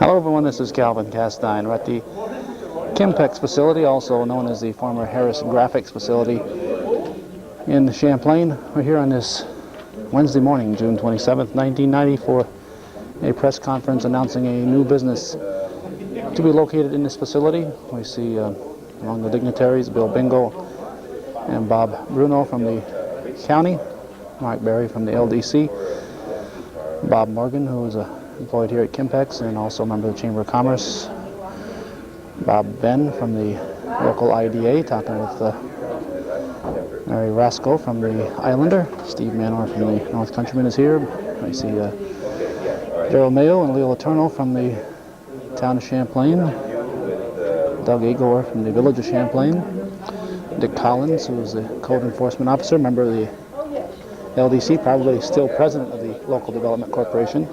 Hello everyone, this is Calvin Castine. We're at the Kimpex facility, also known as the former Harris Graphics facility in Champlain. We're here on this Wednesday morning, June 27th, 1990, for a press conference announcing a new business to be located in this facility. We see among the dignitaries Bill Bingo and Bob Bruno from the county, Mark Berry from the LDC, Bob Morgan, who is employed here at Kimpex and also a member of the Chamber of Commerce, Bob Ben from the local IDA, talking with Mary Rasco from the Islander, Steve Manor from the North Countryman is here. I see Daryl Mayo and Leo Letourneau from the town of Champlain, Doug Igor from the village of Champlain, Dick Collins, who is the code enforcement officer, member of the LDC, probably still president of the Local Development Corporation.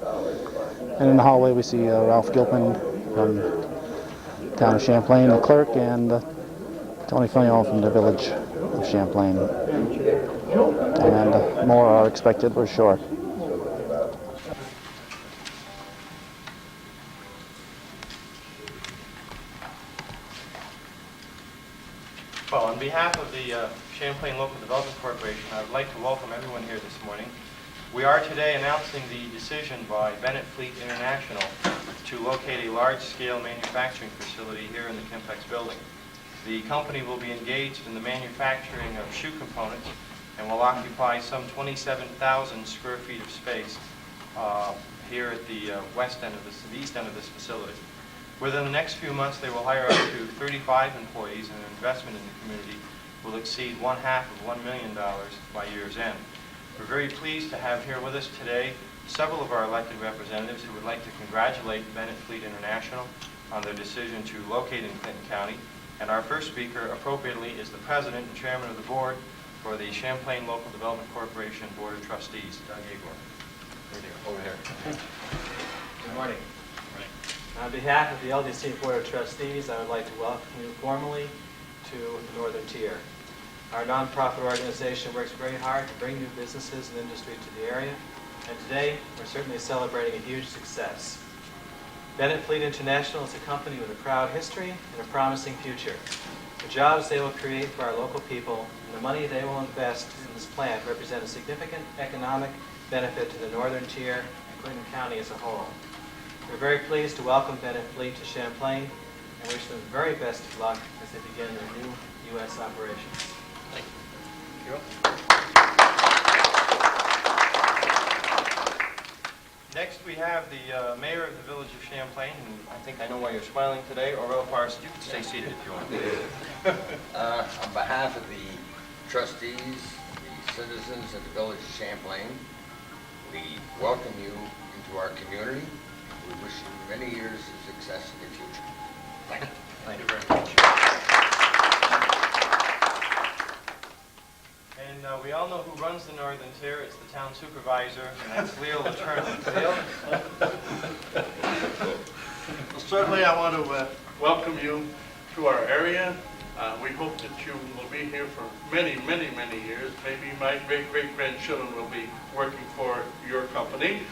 And in the hallway we see Ralph Gilpin from the town of Champlain, the clerk, and Tony Fillon from the village of Champlain. And more are expected, we're sure. Well, on behalf of the Champlain Local Development Corporation, I would like to welcome everyone here this morning. We are today announcing the decision by Bennett Fleet International to locate a large-scale manufacturing facility here in the Kimpex building. The company will be engaged in the manufacturing of shoe components and will occupy some 27,000 square feet of space here at the the east end of this facility. Within the next few months, they will hire up to 35 employees, and an investment in the community will exceed $1/2 of $1 million by year's end. We're very pleased to have here with us today several of our elected representatives who would like to congratulate Bennett Fleet International on their decision to locate in Clinton County. And our first speaker, appropriately, is the President and Chairman of the Board for the Champlain Local Development Corporation Board of Trustees, Doug Igor. Over here. Good morning. On behalf of the LDC Board of Trustees, I would like to welcome you formally to the Northern Tier. Our nonprofit organization works very hard to bring new businesses and industry to the area, and today we're certainly celebrating a huge success. Bennett Fleet International is a company with a proud history and a promising future. The jobs they will create for our local people and the money they will invest in this plant represent a significant economic benefit to the Northern Tier and Clinton County as a whole. We're very pleased to welcome Bennett Fleet to Champlain and wish them the very best of luck as they begin their new U.S. operations. Thank you. Next, we have the mayor of the village of Champlain, and I think I know why you're smiling today. Aurel Forrest, you can stay seated if you want. On behalf of the trustees, the citizens of the village of Champlain, we welcome you into our community. We wish you many years of success in the future. Thank you. Thank you very much. And we all know who runs the Northern Tier. It's the town supervisor, and that's Leo Letourneau. Leo? Well, certainly I want to welcome you to our area. We hope that you will be here for many, many, many years. Maybe my great-great-grandchildren will be working for your company.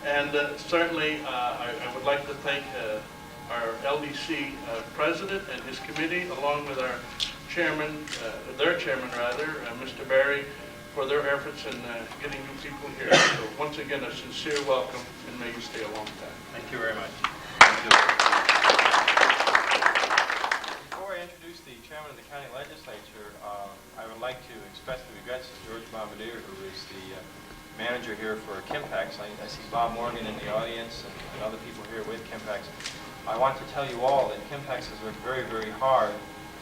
And certainly I would like to thank our LDC president and his committee, along with our chairman, their chairman rather, Mr. Berry, for their efforts in getting new people here. So once again, a sincere welcome, and may you stay a long time. Thank you very much. Before I introduce the chairman of the county legislature, I would like to express the regrets of George Bombardier, who is the manager here for Kimpex. I see Bob Morgan in the audience and other people here with Kimpex. I want to tell you all that Kimpex has worked very, very hard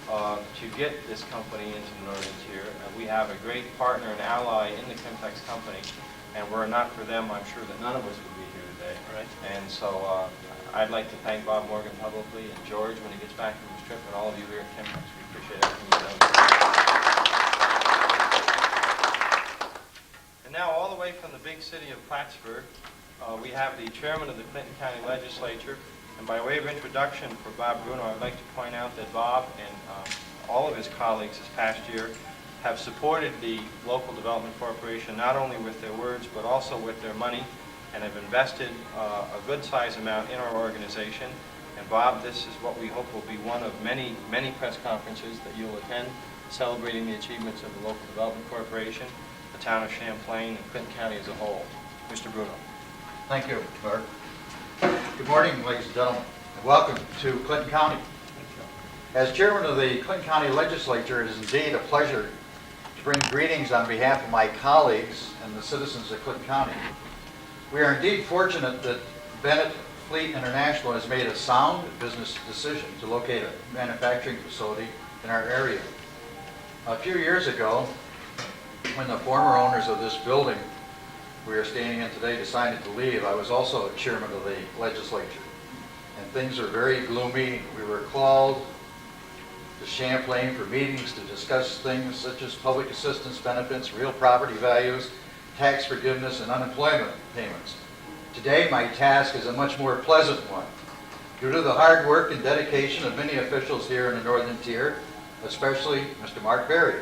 to get this company into the Northern Tier. We have a great partner and ally in the Kimpex company, and were it not for them, I'm sure that none of us would be here today. Right. And so I'd like to thank Bob Morgan publicly, and George when he gets back from his trip, and all of you here at Kimpex. We appreciate everything you've done. And now, all the way from the big city of Plattsburgh, we have the chairman of the Clinton County Legislature. And by way of introduction for Bob Bruno, I'd like to point out that Bob and all of his colleagues this past year have supported the Local Development Corporation not only with their words but also with their money and have invested a good-sized amount in our organization. And Bob, this is what we hope will be one of many, many press conferences that you'll attend, celebrating the achievements of the Local Development Corporation, the town of Champlain, and Clinton County as a whole. Mr. Bruno. Thank you, Mark. Good morning, ladies and gentlemen, and welcome to Clinton County. As chairman of the Clinton County Legislature, it is indeed a pleasure to bring greetings on behalf of my colleagues and the citizens of Clinton County. We are indeed fortunate that Bennett Fleet International has made a sound business decision to locate a manufacturing facility in our area. A few years ago, when the former owners of this building we are standing in today decided to leave, I was also chairman of the legislature. And things were very gloomy. We were called to Champlain for meetings to discuss things such as public assistance benefits, real property values, tax forgiveness, and unemployment payments. Today, my task is a much more pleasant one, due to the hard work and dedication of many officials here in the Northern Tier, especially Mr. Mark Berry.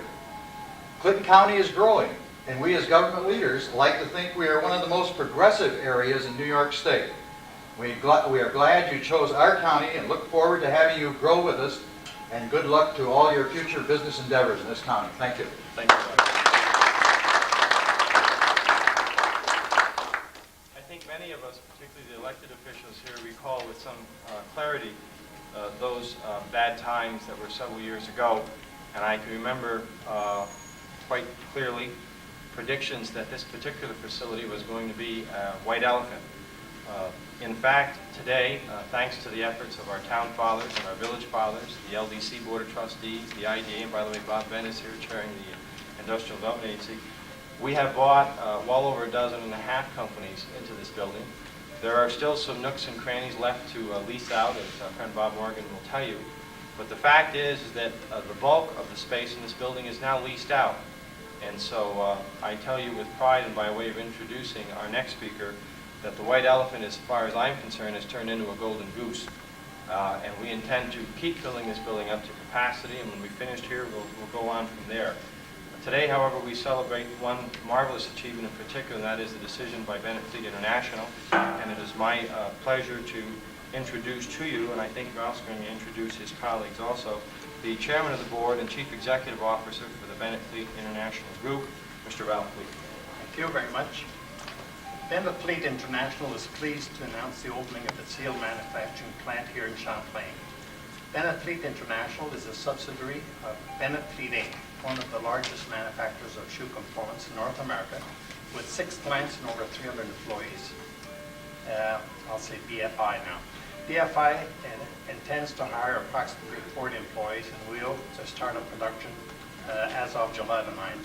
Clinton County is growing, and we as government leaders like to think we are one of the most progressive areas in New York State. We are glad you chose our county and look forward to having you grow with us, and good luck to all your future business endeavors in this county. Thank you. Thank you. I think many of us, particularly the elected officials here, recall with some clarity those bad times that were several years ago. And I can remember quite clearly predictions that this particular facility was going to be a white elephant. In fact, today, thanks to the efforts of our town fathers and our village fathers, the LDC Board of Trustees, the IDA, and by the way, Bob Bennett is here chairing the Industrial Development Agency, we have bought well over 12.5 companies into this building. There are still some nooks and crannies left to lease out, as our friend Bob Morgan will tell you. But the fact is that the bulk of the space in this building is now leased out. And so I tell you with pride and by way of introducing our next speaker that the white elephant, as far as I'm concerned, has turned into a golden goose. And we intend to keep filling this building up to capacity, and when we finished here, we'll go on from there. Today, however, we celebrate one marvelous achievement in particular, and that is the decision by Bennett Fleet International. And it is my pleasure to introduce to you, and I think you're also going to introduce his colleagues also, the chairman of the board and chief executive officer for the Bennett Fleet International Group, Mr. Ralph Fleet. Thank you very much. Bennett Fleet International is pleased to announce the opening of its seal manufacturing plant here in Champlain. Bennett Fleet International is a subsidiary of Bennett Fleet Inc., one of the largest manufacturers of shoe components in North America, with 6 plants and over 300 employees. I'll say BFI now. BFI intends to hire approximately 40 employees, and we hope to start up production as of July the 9th.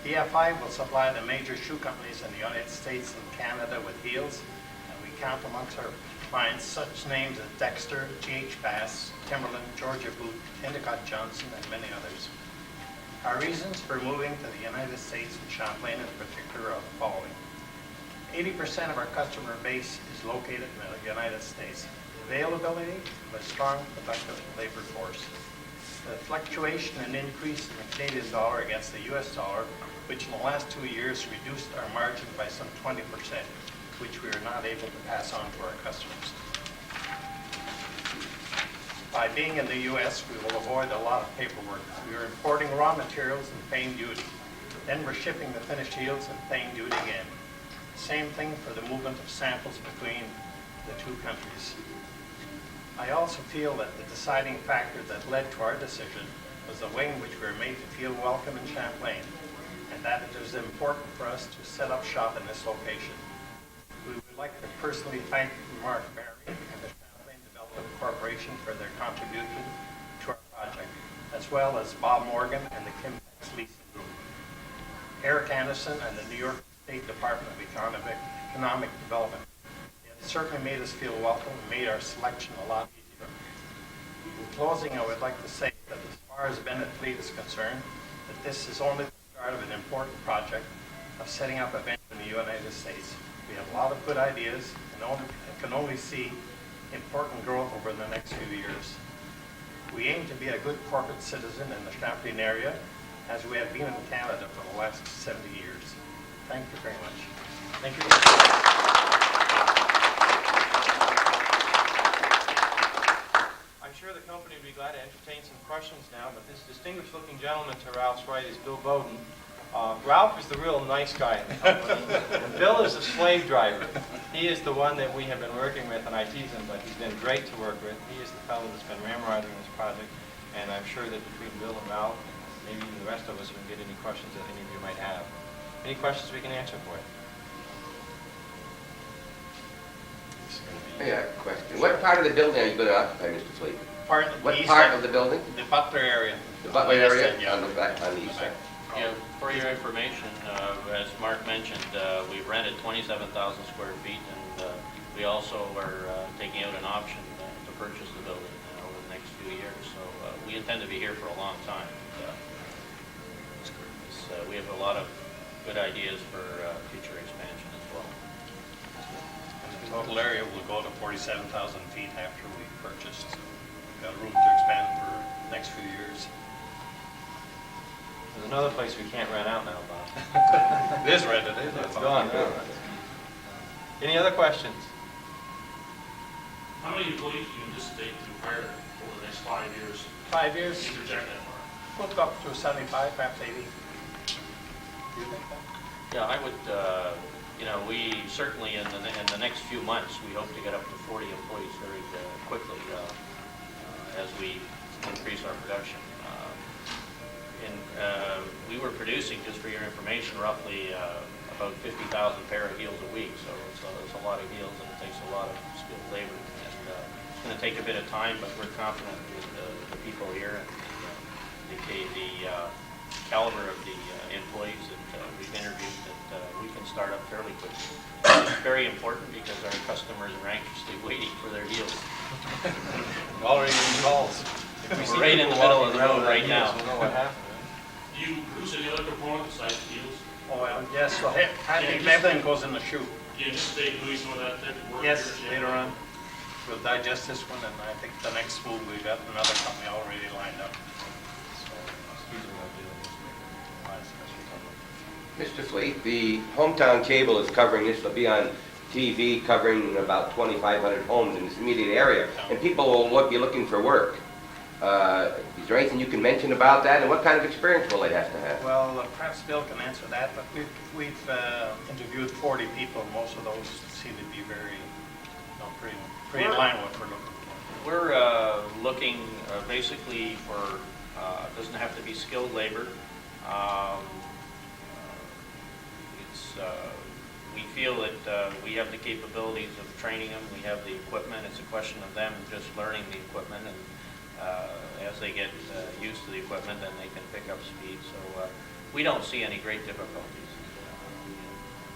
BFI will supply the major shoe companies in the United States and Canada with heels, and we count amongst our clients such names as Dexter, G.H. Bass, Timberland, Georgia Boot, Endicott Johnson, and many others. Our reasons for moving to the United States and Champlain in particular are the following. 80% of our customer base is located in the United States. The availability of a strong, productive labor force. The fluctuation and increase in the Canadian dollar against the U.S. dollar, which in the last 2 years reduced our margin by some 20%, which we are not able to pass on to our customers. By being in the U.S., we will avoid a lot of paperwork. We are importing raw materials and paying duty. Then we're shipping the finished heels and paying duty again. Same thing for the movement of samples between the two countries. I also feel that the deciding factor that led to our decision was the way in which we were made to feel welcome in Champlain, and that it is important for us to set up shop in this location. We would like to personally thank Mark Berry and the Champlain Development Corporation for their contribution to our project, as well as Bob Morgan and the Kimpex Leasing Group, Eric Anderson and the New York State Department of Economic Development. It certainly made us feel welcome and made our selection a lot easier. In closing, I would like to say that as far as Bennett Fleet is concerned, that this is only the start of an important project of setting up a venture in the United States. We have a lot of good ideas and can only see important growth over the next few years. We aim to be a good corporate citizen in the Champlain area, as we have been in Canada for the last 70 years. Thank you very much. Thank you. questions now, but this distinguished-looking gentleman to Ralph's right is Bill Bowden. Ralph is the real nice guy in the company, and Bill is a slave driver. He is the one that we have been working with, and I tease him, but he's been great to work with. He is the fellow that's been ramrodding this project, and I'm sure that between Bill and Ralph, maybe even the rest of us, we can get any questions that any of you might have. Any questions we can answer for you? Yeah, question. What part of the building are you going to occupy, Mr. Fleet? What east part end, of the building? The Butler area. The Butler East area? end, yeah. On the back, on the east side. Yeah, for your information, as Mark mentioned, we've rented 27,000 square feet, and we also are taking out an option to purchase the building over the next few years. So we intend to be here for a long time. We have a lot of good ideas for future expansion as well. The total area will go to 47,000 feet after we purchased. We've got room to expand for the next few years. There's another place we can't rent out now, Bob. It is rented, isn't it? It's gone. Any other questions? How many employees do you anticipate to hire over the next 5 years? 5 years, You project that far? hooked up to 75, perhaps 80. Do you think that? Yeah, I would, we certainly in the next few months, we hope to get up to 40 employees very quickly as we increase our production. We were producing, just for your information, roughly about 50,000 pair of heels a week, so it's a lot of heels and it takes a lot of skilled labor. And it's going to take a bit of time, but we're confident with the people here and the caliber of the employees that we've interviewed that we can start up fairly quickly. It's very important because our customers are anxiously waiting for their heels. Already in calls. We're right in the middle of the road right now. We'll know what happened. Do you produce any other components besides heels? Oh, well, yes, well, everything goes in the shoe. Do you anticipate doing some of that type of work? Yes, here? later on. We'll digest this one, and I think the next move, we've got another company already lined up. Mr. Fleet, the hometown cable is covering this. It'll be on TV covering about 2,500 homes in this immediate area, and people will be looking for work. Is there anything you can mention about that, and what kind of experience will they have to have? Well, perhaps Bill can answer that, but we've interviewed 40 people. Most of those seem to be very, pretty in line with what we're looking for. We're looking basically for, doesn't have to be skilled labor. We feel that we have the capabilities of training them. We have the equipment. It's a question of them just learning the equipment, and as they get used to the equipment, then they can pick up speed. So we don't see any great difficulties in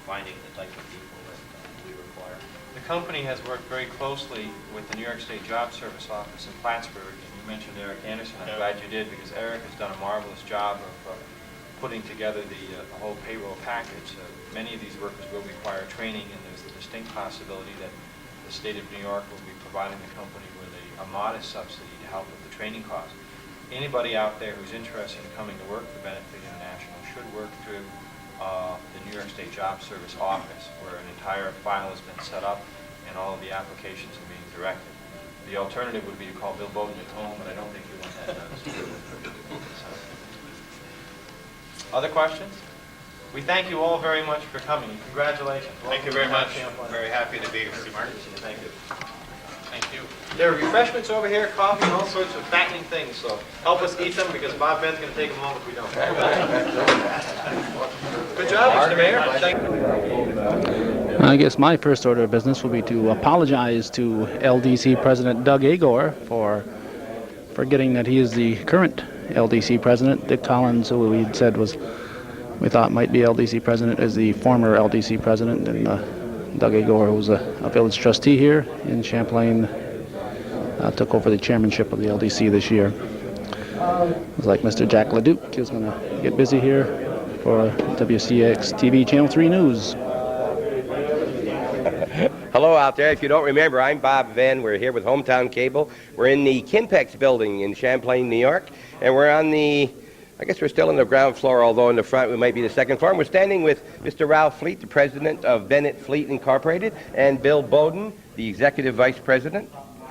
finding the type of people that we require. The company has worked very closely with the New York State Job Service office in Plattsburgh, and you mentioned Eric Anderson. I'm glad you did, because Eric has done a marvelous job of putting together the whole payroll package. Many of these workers will require training, and there's the distinct possibility that the state of New York will be providing the company with a modest subsidy to help with the training costs. Anybody out there who's interested in coming to work for Bennett International should work through the New York State Job Service office, where an entire file has been set up and all of the applications are being directed. The alternative would be to call Bill Bowden at home, but I don't think you want that done. Other questions? We thank you all very much for coming. Congratulations. Thank you very much. Very happy to be with you, Mark. Thank you. Thank you. There are refreshments over here, coffee, and all sorts of fattening things, so help us eat them, because Bob Benn's going to take them home if we don't. Good job, Mr. Mayor. Thank you. I guess my first order of business will be to apologize to LDC President Doug Agor for forgetting that he is the current LDC president. Dick Collins, who we said we thought might be LDC president, is the former LDC president, and Doug Agor, who's a village trustee here in Champlain, took over the chairmanship of the LDC this year. It was like Mr. Jack LeDuc. He was going to get busy here for WCX TV Channel 3 News. Hello out there. If you don't remember, I'm Bob Venn. We're here with Hometown Cable. We're in the Kimpex building in Champlain, New York, and we're on I guess we're still on the ground floor, although in the front we might be the second floor. And we're standing with Mr. Ralph Fleet, the president of Bennett Fleet Incorporated, and Bill Bowden, the executive vice president.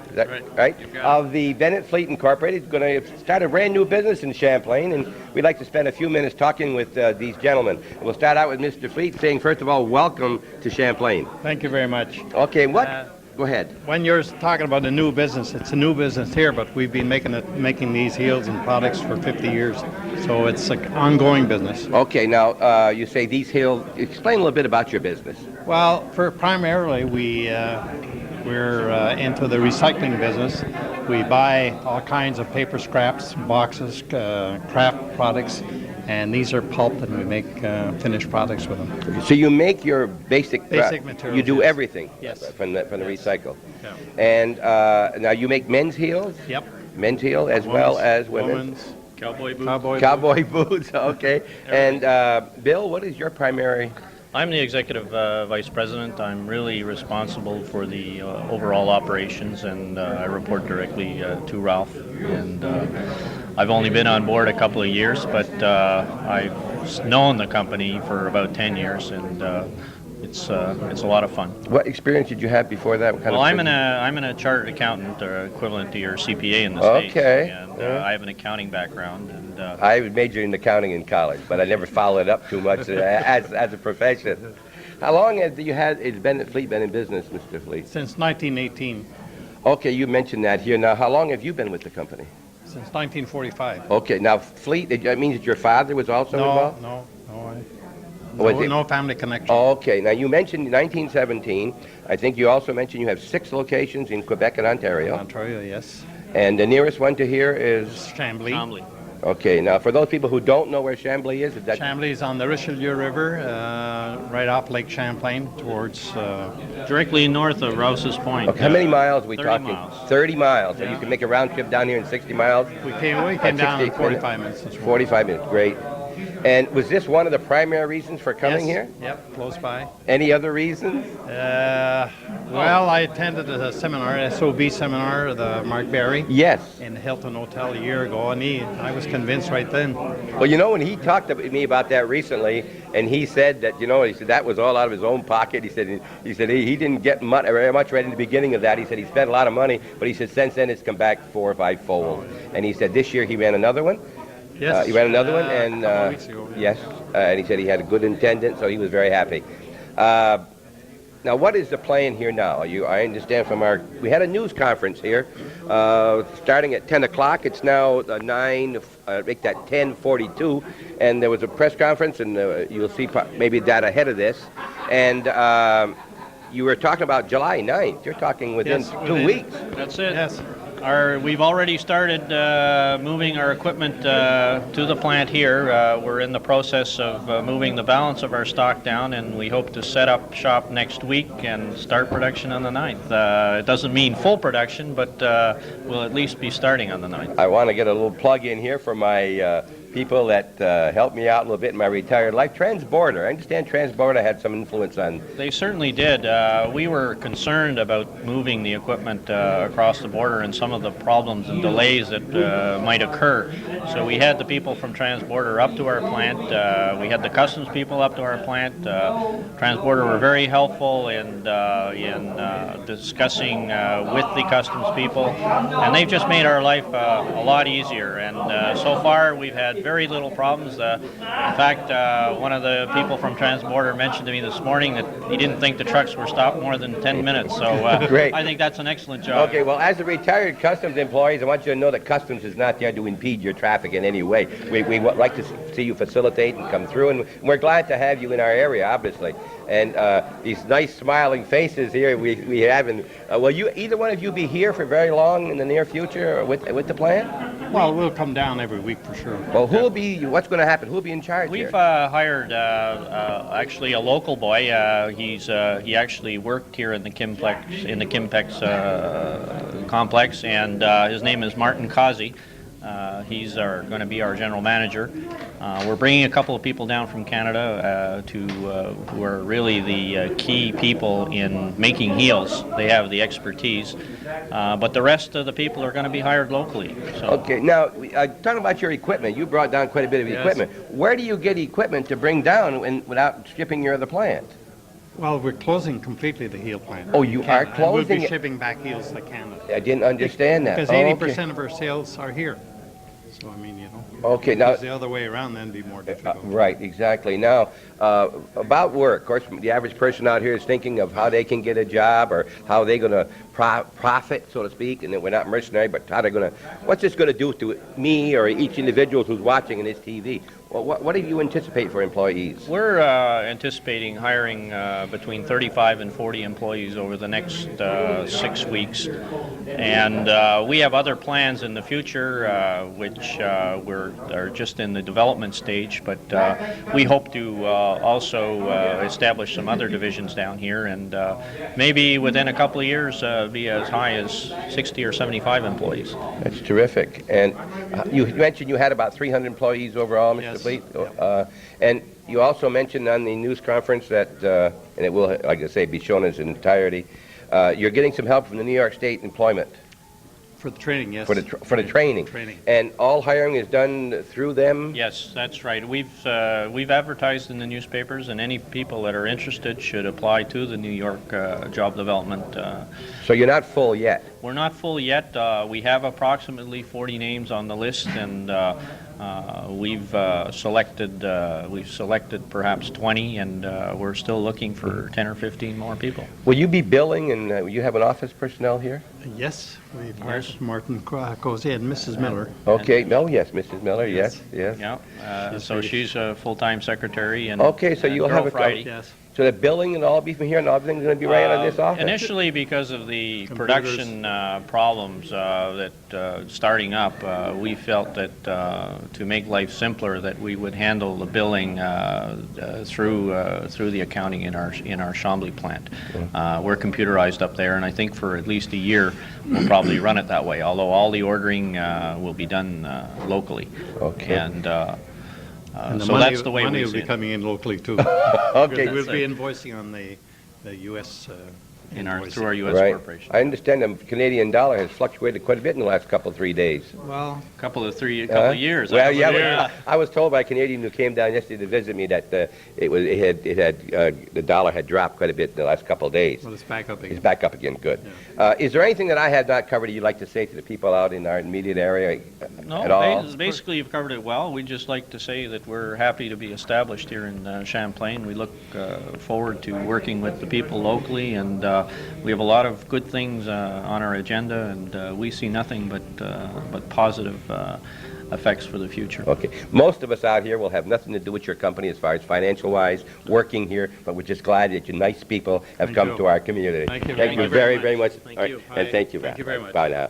is that right? Of the Bennett Fleet Incorporated. Going to start a brand new business in Champlain, and we'd like to spend a few minutes talking with these gentlemen. We'll start out with Mr. Fleet saying, first of all, welcome to Champlain. Thank you very much. Okay, go ahead. When you're talking about a new business, it's a new business here, but we've been making these heels and products for 50 years. So it's an ongoing business. Okay, now you say these heels. Explain a little bit about your business. Well, primarily we're into the recycling business. We buy all kinds of paper scraps, boxes, craft products, and these are pulped, and we make finished products with them. So you make your basic materials. You do yes. everything. Yes. From the recycle. Yeah. And now you make men's heels. Yep. Men's heel as well as women's. Cowboy boots. Cowboy boots. Okay. And Bill, what is your primary? I'm the executive vice president. I'm really responsible for the overall operations, and I report directly to Ralph. And I've only been on board a couple of years, but I've known the company for about 10 years, and it's a lot of fun. What experience did you have before that? What kind Well, of I'm a chartered accountant, equivalent to your CPA in the States. Okay. And I have an accounting background, and I majored in accounting in college, but I never followed it up too much as a profession. How long has Bennett Fleet been in business, Mr. Fleet? Since 1918. Okay, you mentioned that here. Now, how long have you been with the company? Since 1945. Okay, now Fleet, that means that your father was also involved? No family connection. Okay, now you mentioned 1917. I think you also mentioned you have 6 locations in Quebec and Ontario. Ontario, yes. And the nearest one to here is? Chambly. Okay, now for those people who don't know where Chambly is that? Chambly is on the Richelieu River, right off Lake Champlain, towards... directly north of Rouse's Point. Okay, how many miles are we 30 talking? miles. 30 miles. Yeah. So you can make a round trip down here in 60 miles? We came down in 45 minutes. 45 minutes, great. And was this one of the primary reasons for coming here? Yep, close by. Any other reasons? Well, I attended a seminar, SOB seminar, the Mark Berry. Yes. In the Hilton Hotel a year ago, and I was convinced right then. Well, you know, when he talked to me about that recently, and he said that, he said that was all out of his own pocket. He said he didn't get very much right in the beginning of that. He said he spent a lot of money, but he said since then it's come back 4 or 5 fold. And he said this year he ran another one. Yes. He ran another one, and a couple of weeks ago, yes, and he said he had a good attendant, so he was very happy. Now, what is the plan here now? I understand from we had a news conference here, starting at 10 o'clock. It's now 10:42, and there was a press conference, and you'll see maybe that ahead of this. And you were talking about July 9th. You're talking within 2 weeks. That's it. Yes. We've already started moving our equipment to the plant here. We're in the process of moving the balance of our stock down, and we hope to set up shop next week and start production on the 9th. It doesn't mean full production, but we'll at least be starting on the 9th. I want to get a little plug in here for my people that helped me out a little bit in my retired life. Transborder. I understand Transborder had some influence on... They certainly did. We were concerned about moving the equipment across the border and some of the problems and delays that might occur. So we had the people from Transborder up to our plant. We had the customs people up to our plant. Transborder were very helpful in discussing with the customs people, and they've just made our life a lot easier. And so far we've had very little problems. In fact, one of the people from Transborder mentioned to me this morning that he didn't think the trucks were stopped more than 10 minutes. So Great. I think that's an excellent job. Okay, well, as a retired customs employees, I want you to know that customs is not there to impede your traffic in any way. We would like to see you facilitate and come through, and we're glad to have you in our area, obviously. And these nice smiling faces here we have. And will either one of you be here for very long in the near future with the plant? Well, we'll come down every week for sure. Well, what's going to happen? Who'll be in charge We've here? hired actually a local boy. He actually worked here in the Kimpex complex, and his name is Martin Kazi. He's going to be our general manager. We're bringing a couple of people down from Canada who are really the key people in making heels. They have the expertise, but the rest of the people are going to be hired locally. So. Okay, now talking about your equipment, you brought down quite a bit of equipment. Where do you get equipment to bring down without stripping your other plant? Well, we're closing completely the heel plant. Oh, you are We'll closing be it? shipping back heels to Canada. I didn't understand that. Because Oh, 80% okay. of our sales are here. So, I mean, you know. Okay, now, Because the other way around then be more difficult. right, exactly. Now, about work, of course, the average person out here is thinking of how they can get a job or how they're going to profit, so to speak, and that we're not mercenary, but how they're going to, what's this going to do to me or each individual who's watching in this TV? Well, what do you anticipate for employees? We're anticipating hiring between 35 and 40 employees over the next 6 weeks. And we have other plans in the future, which are just in the development stage, but we hope to also establish some other divisions down here, and maybe within a couple of years be as high as 60 or 75 employees. That's terrific. And you mentioned you had about 300 employees overall, Mr. Yes. Fleet. And you also mentioned on the news conference that, and it will, like I say, be shown in its entirety, you're getting some help from the New York State Employment. For the training, yes. For the training. Training. And all hiring is done through them? Yes, that's right. We've advertised in the newspapers, and any people that are interested should apply to the New York Job Development. So you're not full yet? We're not full yet. We have approximately 40 names on the list, and we've selected perhaps 20, and we're still looking for 10 or 15 more people. Will you be billing, and you have an office personnel here? Yes, we've hired Martin Cozy and Mrs. Miller. Okay, no, yes, Mrs. Miller, yes. Yeah, so she's a full-time secretary, and Okay, so you'll have a Friday. Yes. So the billing and all be from here, and everything's going to be right out of this office? Initially, because of the Computers. production problems that starting up, we felt that to make life simpler, that we would handle the billing through the accounting in our Chambly plant. We're computerized up there, and I think for at least a year we'll probably run it that way. Although all the ordering will be done locally. Okay. And And the so money, that's the way money we will see be it. coming in locally too. Okay. We'll be invoicing on the U.S. Through our U.S. Right. corporation. I understand the Canadian dollar has fluctuated quite a bit in the last couple, 3 days. Well, couple of years. Well, yeah, I was told by a Canadian who came down yesterday to visit me that the dollar had dropped quite a bit in the last couple of days. well, it's back up It's again. back up again, good. Is there anything that I had not covered that you'd like to say to the people out in our immediate area at all? No, basically you've covered it well. We'd just like to say that we're happy to be established here in Champlain. We look forward to working with the people locally, and we have a lot of good things on our agenda, and we see nothing but positive effects for the future. Okay. Most of us out here will have nothing to do with your company as far as financial-wise, working here, but we're just glad that you nice people have Thank come you. to our community. Thank you Thank you very very, much. very much. Thank All right. you. And thank you. Thank you very much. Bye now.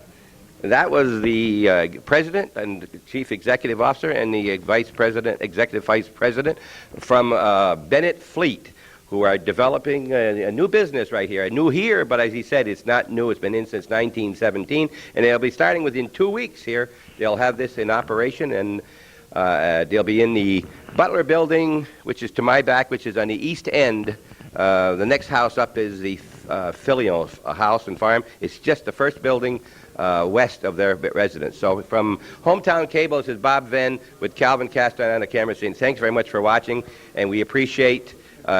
That was the President and Chief Executive Officer and the Executive Vice President from Bennett Fleet, who are developing a new business right here. New here, but as he said, it's not new. It's been in since 1917, and they'll be starting within 2 weeks here. They'll have this in operation, and they'll be in the Butler Building, which is to my back, which is on the east end. The next house up is the Filion House and Farm. It's just the first building west of their residence. So from Hometown Cable, this is Bob Venn with Calvin Caston on the camera scene. Thanks very much for watching, and we appreciate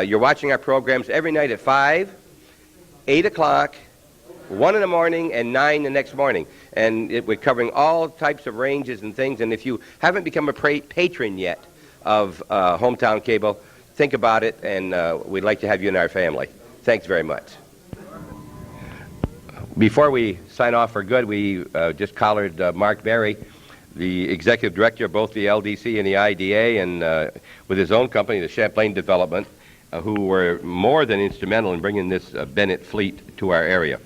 you're watching our programs every night at 5, 8 o'clock, 1 in the morning, and 9 the next morning. And we're covering all types of ranges and things. And if you haven't become a patron yet of Hometown Cable, think about it, and we'd like to have you in our family. Thanks very much. Before we sign off for good, we just collared Mark Berry, the executive director of both the LDC and the IDA, and with his own company, the Champlain Development, who were more than instrumental in bringing this Bennett fleet to our area.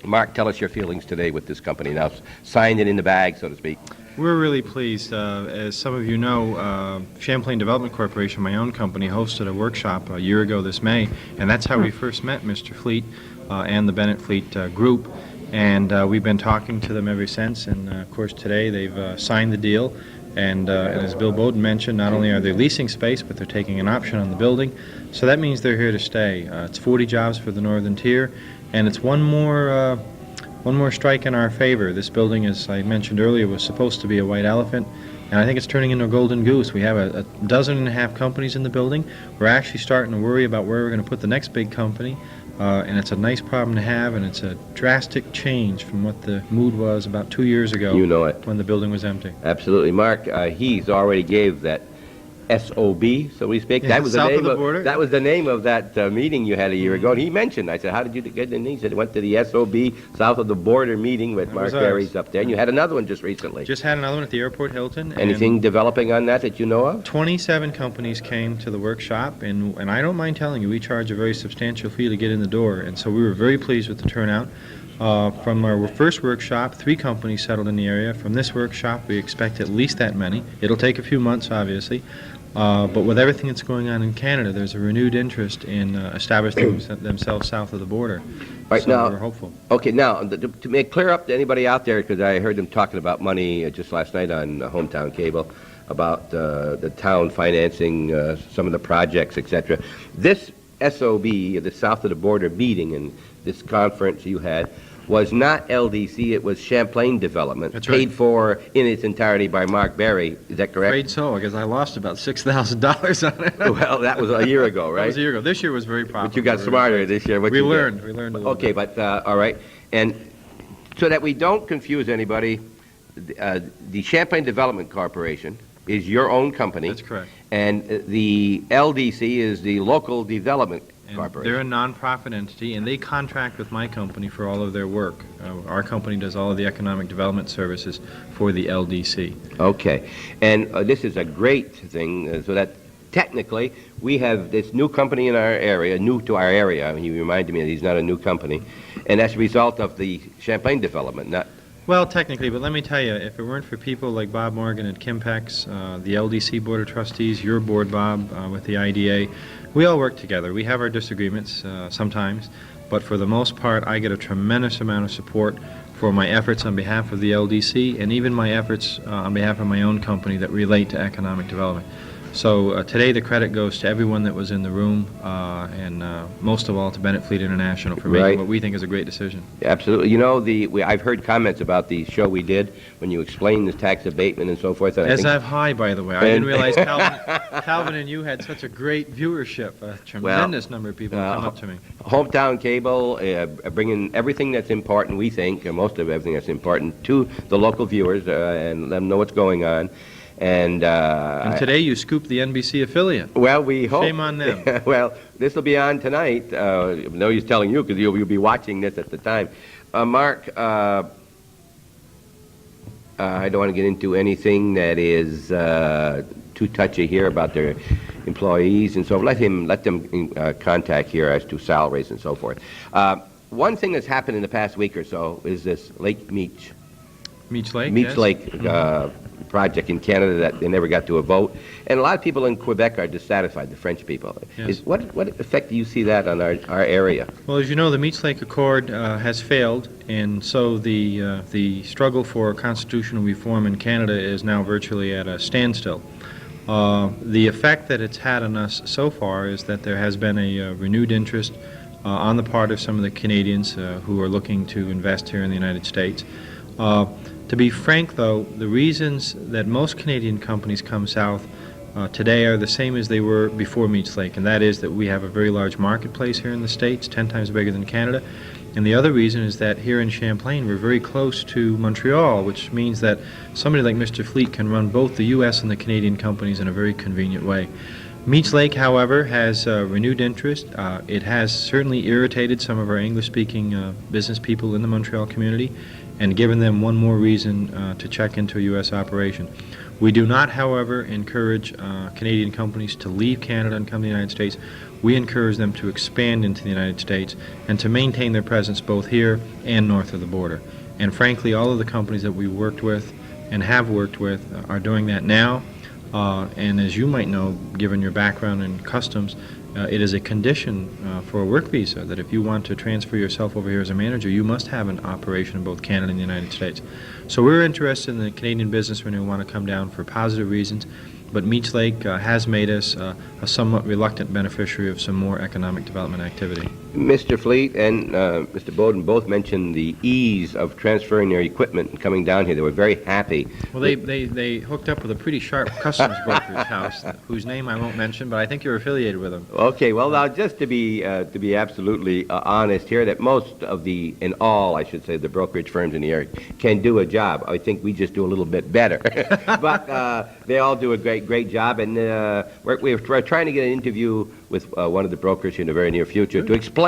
Mark, tell us your feelings today with this company, now signed it in the bag, so to speak. We're really pleased. As some of you know, Champlain Development Corporation, my own company, hosted a workshop a year ago this May, and that's how we first met Mr. Fleet and the Bennett Fleet group. And we've been talking to them ever since, and of course today they've signed the deal. And as Bill Bowden mentioned, not only are they leasing space, but they're taking an option on the building. So that means they're here to stay. It's 40 jobs for the Northern Tier, and it's one more strike in our favor. This building, as I mentioned earlier, was supposed to be a white elephant. and I think it's turning into a golden goose. We have a dozen and a half companies in the building. We're actually starting to worry about where we're going to put the next big company, and it's a nice problem to have, and it's a drastic change from what the mood was about 2 years ago. You know it. When the building was empty. Absolutely. Mark, he's already gave that SOB, so we speak. Yeah, That was the south of name the border. That was the name of that meeting you had a year ago. And he mentioned. I said, "How did you get in?" He said, "He went to the SOB south of the border meeting with That Mark was ours. Berry's up there." And you had another one just recently. Just had another one at the Airport Hilton. and Anything developing on that you know of? 27 companies came to the workshop, and I don't mind telling you, we charge a very substantial fee to get in the door, and so we were very pleased with the turnout. From our first workshop, 3 companies settled in the area. From this workshop, we expect at least that many. It'll take a few months, obviously, but with everything that's going on in Canada, there's a renewed interest in establishing themselves south of the border. Right So now, we're hopeful. Okay, now, to make clear up to anybody out there, because I heard them talking about money just last night on Hometown Cable, about the town financing some of the projects, etc. This SOB, the South of the Border meeting, and this conference you had, was not LDC, it was Champlain Development, That's right. paid for in its entirety by Mark Berry. Is that correct? Afraid so, because I lost about $6,000 on it. Well, that was a year ago, right? That was a year ago. This year was very profitable. But you got smarter this year. What We you did. learned. We learned a little Okay, bit. but, all right. And so that we don't confuse anybody, the Champlain Development Corporation is your own company. That's correct. And the LDC is the Local Development And Corporation. they're a nonprofit entity, and they contract with my company for all of their work. Our company does all of the economic development services for the LDC. Okay. And this is a great thing, so that technically we have this new company in our area, new to our area. I mean, you reminded me that he's not a new company. And that's a result of the Champlain development, not... Well, technically, but let me tell you, if it weren't for people like Bob Morgan at Kimpex, the LDC Board of Trustees, your board, Bob, with the IDA, we all work together. We have our disagreements sometimes, but for the most part, I get a tremendous amount of support for my efforts on behalf of the LDC and even my efforts on behalf of my own company that relate to economic development. So today the credit goes to everyone that was in the room, and most of all to Bennett Fleet International for making Right. what we think is a great decision. Absolutely. You know, I've heard comments about the show we did when you explained the tax abatement and so forth. And I As think, I've high, by the way. I didn't realize Calvin and you had such a great viewership. A tremendous number of people come up to me. Hometown Cable, bringing everything that's important, we think, or most of everything that's important, to the local viewers and let them know what's going on. And today you scooped the NBC affiliate. Well, we hope. Shame on them. Well, this will be on tonight. No use telling you because you'll be watching this at the time. Mark, I don't want to get into anything that is too touchy here about their employees and so let them contact here as to salaries and so forth. One thing that's happened in the past week or so is this Lake Meech. Meech Lake, Meech yes. Lake project in Canada that they never got to a vote. And a lot of people in Quebec are dissatisfied, the French people. Yes. What effect do you see that on our area? Well, as you know, the Meech Lake Accord has failed, and so the struggle for constitutional reform in Canada is now virtually at a standstill. The effect that it's had on us so far is that there has been a renewed interest on the part of some of the Canadians who are looking to invest here in the United States. To be frank, though, the reasons that most Canadian companies come south today are the same as they were before Meech Lake, and that is that we have a very large marketplace here in the States, 10 times bigger than Canada. And the other reason is that here in Champlain, we're very close to Montreal, which means that somebody like Mr. Fleet can run both the U.S. and the Canadian companies in a very convenient way. Meech Lake, however, has renewed interest. It has certainly irritated some of our English-speaking business people in the Montreal community and given them one more reason to check into a U.S. operation. We do not, however, encourage Canadian companies to leave Canada and come to the United States. We encourage them to expand into the United States and to maintain their presence both here and north of the border. And frankly, all of the companies that we worked with and have worked with are doing that now. And as you might know, given your background in customs, it is a condition for a work visa that if you want to transfer yourself over here as a manager, you must have an operation in both Canada and the United States. So we're interested in the Canadian business when we want to come down for positive reasons, but Meech Lake has made us a somewhat reluctant beneficiary of some more economic development activity. Mr. Fleet and Mr. Bowden both mentioned the ease of transferring their equipment and coming down here. They were very happy. Well, they hooked up with a pretty sharp customs brokerage house, whose name I won't mention, but I think you're affiliated with them. Okay, well, now, just to be absolutely honest here, that most of in all, I should say, the brokerage firms in the area can do a job. I think we just do a little bit better. But they all do a great job, and we're trying to get an interview with one of the brokers in the very near future to explain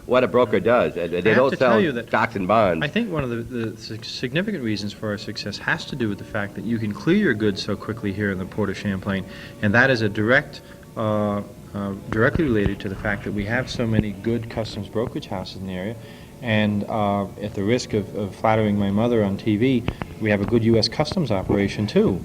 what a broker does. They don't sell stocks and bonds. I think one of the significant reasons for our success has to do with the fact that you can clear your goods so quickly here in the Port of Champlain, and that is a directly related to the fact that we have so many good customs brokerage houses in the area. And at the risk of flattering my mother on TV, we have a good U.S. customs operation too.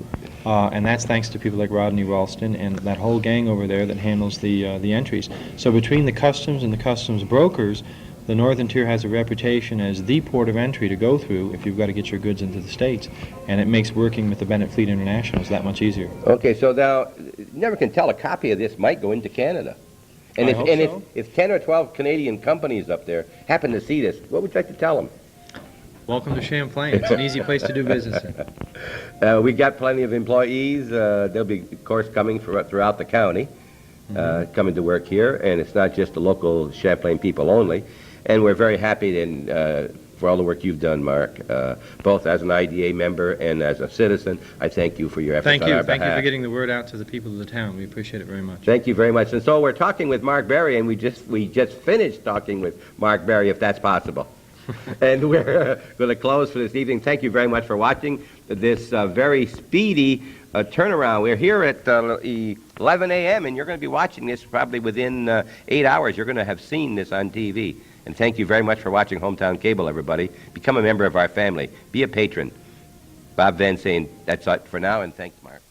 And that's thanks to people like Rodney Ralston and that whole gang over there that handles the entries. So between the customs and the customs brokers, the Northern Tier has a reputation as the port of entry to go through if you've got to get your goods into the States. And it makes working with the Bennett Fleet International that much easier. Okay, so now, you never can tell, a copy of this might go into Canada. And if 10 or 12 Canadian companies up there happen to see this, what would you like to tell them? Welcome to Champlain. It's an easy place to do business in. We got plenty of employees. They'll be, of course, coming throughout the county, coming to work here. And it's not just the local Champlain people only. And we're very happy for all the work you've done, Mark, both as an IDA member and as a citizen. I thank you for your efforts on our behalf. Thank you for getting the word out to the people of the town. We appreciate it very much. Thank you very much. And so we're talking with Mark Berry, and we just finished talking with Mark Berry, if that's possible. And we're going to close for this evening. Thank you very much for watching this very speedy turnaround. We're here at 11 a.m., and you're going to be watching this probably within 8 hours. You're going to have seen this on TV. And thank you very much for watching Hometown Cable, everybody. Become a member of our family. Be a patron. Bob Van saying that's it for now, and thanks, Mark.